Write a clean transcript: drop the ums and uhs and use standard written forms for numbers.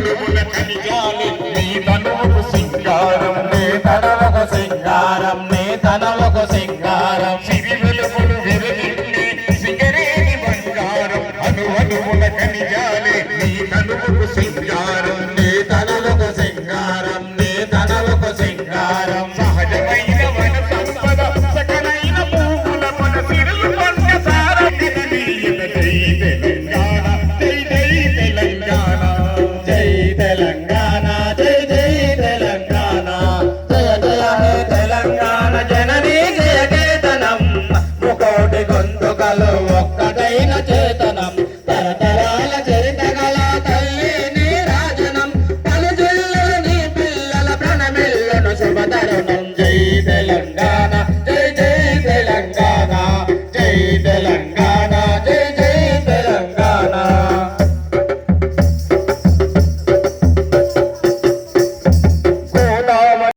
అనువనువున ఖనిజాలే నీ తనువుకు సింగారం నీ తనువుకు సింగారం నీ తనువుకు సింగారం సిరి వెలుగులు విరజిల్లే సిగరేని బంగారం అనువనువున ఖనిజాలే నీ తనువుకు సింగారం నీ తనువుకు సింగారం నీ తనువుకు సింగారం సహజమైన వన సంపద సకలైన పూల మన సిరులు పంట సారం జై తెలంగాణ జై జై తెలంగాణ జై తెలంగాణ